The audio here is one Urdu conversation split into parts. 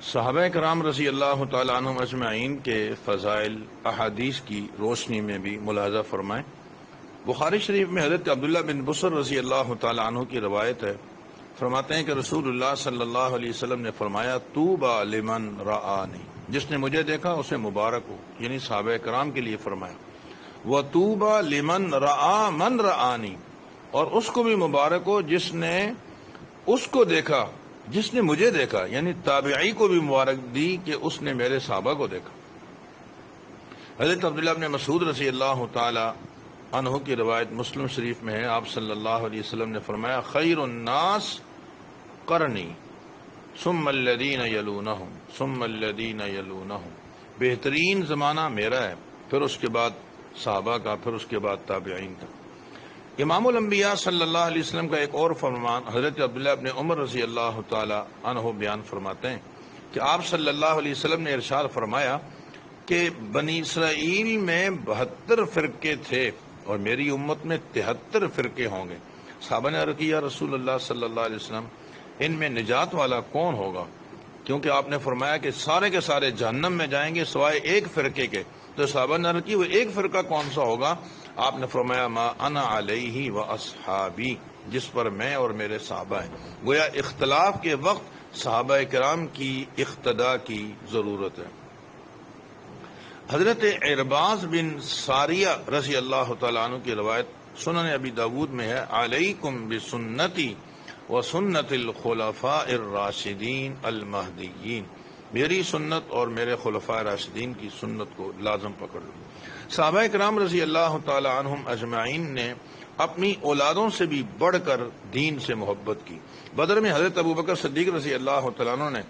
صحابہ کرام رضی اللہ تعالیٰ عنہم اجمعین کے فضائل احادیث کی روشنی میں بھی ملاحظہ فرمائیں۔ بخاری شریف میں حضرت عبداللہ بن بصر رضی اللہ تعالیٰ عنہ کی روایت ہے، فرماتے ہیں کہ رسول اللہ صلی اللہ علیہ وسلم نے فرمایا طوبی لمن رآنی، جس نے مجھے دیکھا اسے مبارک ہو، یعنی صحابہ کرام کے لیے فرمایا۔ وطوبی لمن رآ من رآنی، اور اس کو بھی مبارک ہو جس نے اس کو دیکھا جس نے مجھے دیکھا، یعنی تابعی کو بھی مبارک دی کہ اس نے میرے صحابہ کو دیکھا۔ حضرت عبداللہ بن مسعود رضی اللہ تعالی عنہ کی روایت مسلم شریف میں ہے، آپ صلی اللہ علیہ وسلم نے فرمایا خیر الناس قرنی ثم الذین یلونہم ثم الذین یلونہم، بہترین زمانہ میرا ہے، پھر اس کے بعد صحابہ کا، پھر اس کے بعد تابعین کا۔ امام الانبیاء صلی اللہ علیہ وسلم کا ایک اور فرمان حضرت عبداللہ ابن عمر رضی اللہ تعالی عنہ بیان فرماتے ہیں کہ آپ صلی اللہ علیہ وسلم نے ارشاد فرمایا کہ بنی اسرائیل میں 72 فرقے تھے اور میری امت میں 73 فرقے ہوں گے۔ صحابہ نے عرض کیا رسول اللہ صلی اللہ علیہ وسلم، ان میں نجات والا کون ہوگا؟ کیونکہ آپ نے فرمایا کہ سارے کے سارے جہنم میں جائیں گے سوائے ایک فرقے کے، تو صحابہ نے عرض کی وہ ایک فرقہ کون سا ہوگا؟ آپ نے فرمایا ما انا علیہ و اصحابی، جس پر میں اور میرے صحابہ ہیں۔ گویا اختلاف کے وقت صحابہ کرام کی اقتداء کی ضرورت ہے۔ حضرت عرباض بن ساریہ رضی اللہ تعالیٰ عنہ کی روایت سنن ابی داود میں ہے، علیکم بسنتی وسنت الخلفاء الراشدین المہدیین، میری سنت اور میرے خلفاء راشدین کی سنت کو لازم پکڑ لو۔ صحابہ کرام رضی اللہ تعالی عنہم اجمعین نے اپنی اولادوں سے بھی بڑھ کر دین سے محبت کی۔ بدر میں حضرت ابوبکر صدیق رضی اللہ تعالیٰ عنہ نے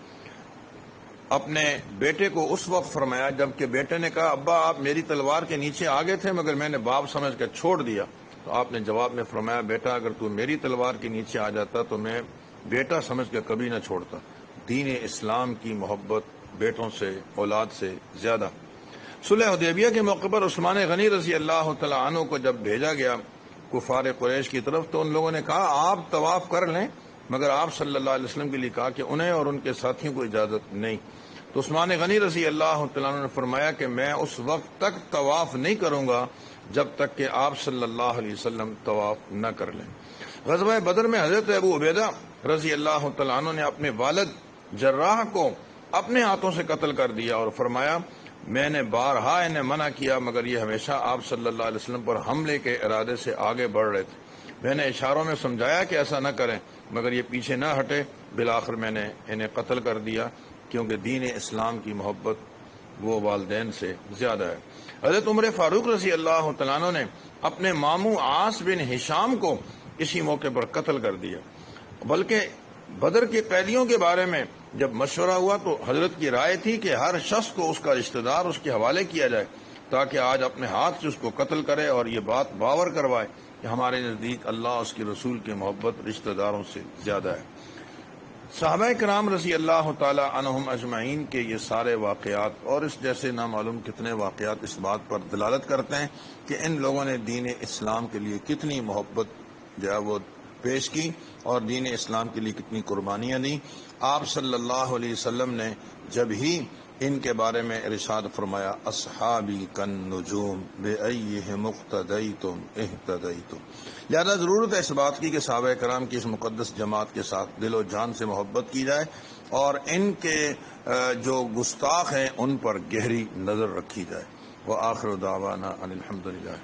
اپنے بیٹے کو اس وقت فرمایا جب کہ بیٹے نے کہا ابا آپ میری تلوار کے نیچے آگے تھے مگر میں نے باپ سمجھ کر چھوڑ دیا، تو آپ نے جواب میں فرمایا بیٹا اگر تو میری تلوار کے نیچے آ جاتا تو میں بیٹا سمجھ کر کبھی نہ چھوڑتا۔ دین اسلام کی محبت بیٹوں سے، اولاد سے زیادہ۔ صلح حدیبیہ کے موقع پر عثمان غنی رضی اللہ تعالیٰ عنہ کو جب بھیجا گیا کفار قریش کی طرف تو ان لوگوں نے کہا آپ طواف کر لیں، مگر آپ صلی اللہ علیہ وسلم کے لیے کہا کہ انہیں اور ان کے ساتھیوں کو اجازت نہیں۔ تو عثمان غنی رضی اللہ تعالیٰ عنہ نے فرمایا کہ میں اس وقت تک طواف نہیں کروں گا جب تک کہ آپ صلی اللہ علیہ وسلم طواف نہ کر لیں۔ غزوہ بدر میں حضرت ابو عبیدہ رضی اللہ تعالیٰ عنہ نے اپنے والد جراح کو اپنے ہاتھوں سے قتل کر دیا اور فرمایا میں نے بارہا انہیں منع کیا مگر یہ ہمیشہ آپ صلی اللہ علیہ وسلم پر حملے کے ارادے سے آگے بڑھ رہے تھے۔ میں نے اشاروں میں سمجھایا کہ ایسا نہ کریں مگر یہ پیچھے نہ ہٹے، بالآخر میں نے انہیں قتل کر دیا کیونکہ دین اسلام کی محبت وہ والدین سے زیادہ ہے۔ حضرت عمر فاروق رضی اللہ تعالیٰ عنہ نے اپنے ماموں عاص بن ہشام کو اسی موقع پر قتل کر دیا، بلکہ بدر کے قیدیوں کے بارے میں جب مشورہ ہوا تو حضرت کی رائے تھی کہ ہر شخص کو اس کا رشتہ دار اس کے حوالے کیا جائے تاکہ آج اپنے ہاتھ سے اس کو قتل کرے اور یہ بات باور کروائے کہ ہمارے نزدیک اللہ اس کے رسول کی محبت رشتہ داروں سے زیادہ ہے۔ صحابہ کرام رضی اللہ تعالی عنہم اجمعین کے یہ سارے واقعات اور اس جیسے نامعلوم کتنے واقعات اس بات پر دلالت کرتے ہیں کہ ان لوگوں نے دین اسلام کے لیے کتنی محبت جو ہے وہ پیش کی اور دین اسلام کے لیے کتنی قربانیاں دیں۔ آپ صلی اللہ علیہ وسلم نے جب ہی ان کے بارے میں ارشاد فرمایا اصحابی کالنجوم بأیہم اقتدیتم اہتدیتم، لہذا ضرورت ہے اس بات کی کہ صحابہ کرام کی اس مقدس جماعت کے ساتھ دل و جان سے محبت کی جائے اور ان کے جو گستاخ ہیں ان پر گہری نظر رکھی جائے۔ وآخر دعوانا ان الحمدللہ۔